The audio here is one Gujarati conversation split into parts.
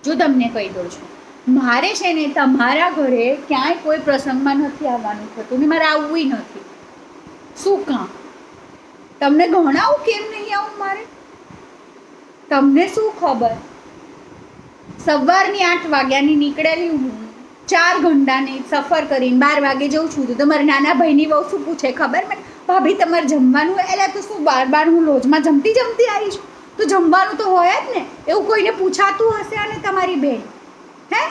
જો તમને કહી દઉં છું, મારે છે ને તમારા ઘરે ક્યાંય કોઈ પ્રસંગમાં નથી આવવાનું થતું ને મારે આવવું નથી. શું કામ? તમને ગણાવું કેમ નહીં આવું મારે? તમને શું ખબર? સવારની 8 વાગ્યાની નીકળેલી હું, 4 ઘંટાની સફર કરીને 12 વાગે જઉં છું. તો તમારા નાના ભાઈની બહુ શું પૂછે ખબર? મને ભાભી તમારે જમવાનું એટલે તો શું બાર હું રોજમાં જમતી આવી છું? તો જમવાનું તો હોય જ ને. એવું કોઈને પૂછાતું હશે? અને તમારી બેન હે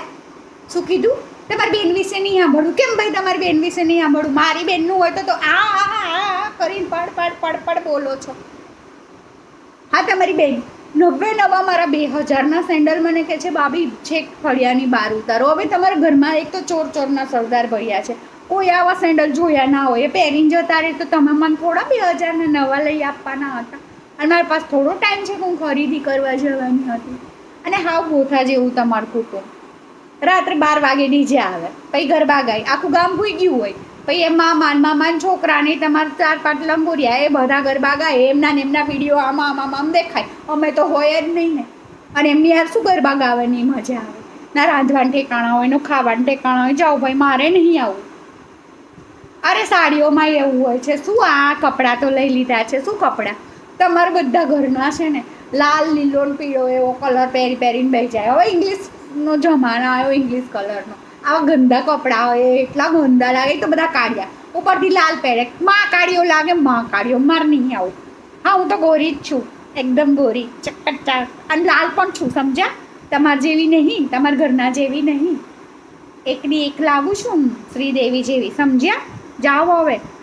શું કીધું? તમારી બેન વિશે નહીં સાંભળું. કેમ ભાઈ તમારી બેન વિશે નહીં સાંભળું? મારી બેનનું હોય તો આ કરીને પડ બોલો છો. હા, તમારી બેન 99 મારા 2000ના સેન્ડલ મને કહે છે ભાભી છેક ફળિયાની બહાર ઉતારો. હવે તમારા ઘરમાં એક તો ચોરના સરદાર ભૈયા છે, કોઈ આવા સેન્ડલ જોયા ના હોય, એ પહેરીને જતા રહે તો તમે મને થોડા 2000ના નવા લઈ આપવાના હતા? અને મારી પાસે થોડો ટાઈમ છે કે હું ખરીદી કરવા જવાની હતી. અને હાવ ગોથા જેવું તમારું કુટુંબ. રાત્રે 12 વાગે ડીજે આવે, પછી ગરબા ગાય, આખું ગામ ભૂઈ ગયું હોય, પછી એ મામાન છોકરાને તમારે 4-5 લંગોરિયા એ બધા ગરબા ગાય, એમના વિડીયો આમ દેખાય. અમે તો હોય જ નહીં ને. અને એમની યાર શું ગરબા ગાવાની મજા આવે? ના રાંધવાનું ઠેકાણા હોય, નો ખાવાનું ઠેકાણા હોય. જાઓ ભાઈ, મારે નહીં આવું. અરે સાડીઓમાં એવું હોય છે શું? આ કપડાં તો લઈ લીધા છે. શું કપડાં? તમારા બધા ઘરના છે ને લાલ, લીલો ને પીળો એવો કલર પહેરીને બેસી જાય. હવે ઇંગ્લિશનો જમાનો આવ્યો, ઇંગ્લિશ કલરનો. આવા ગંદા કપડાં હોય, એટલા ગંદા લાગે તો બધા કાઢ્યા. ઉપરથી લાલ પહેરે, કાઢ્યો લાગે, કાઢ્યો. મારે નહીં આવું. હા, હું તો ગોરી જ છું, એકદમ ગોરી, ચકચાર. અને લાલ પણ છું, સમજ્યા? તમારા જેવી નહીં, તમારા ઘરના જેવી નહીં. એકની એક લાવું છું, શ્રીદેવી જેવી, સમજ્યા? જાઓ હવે.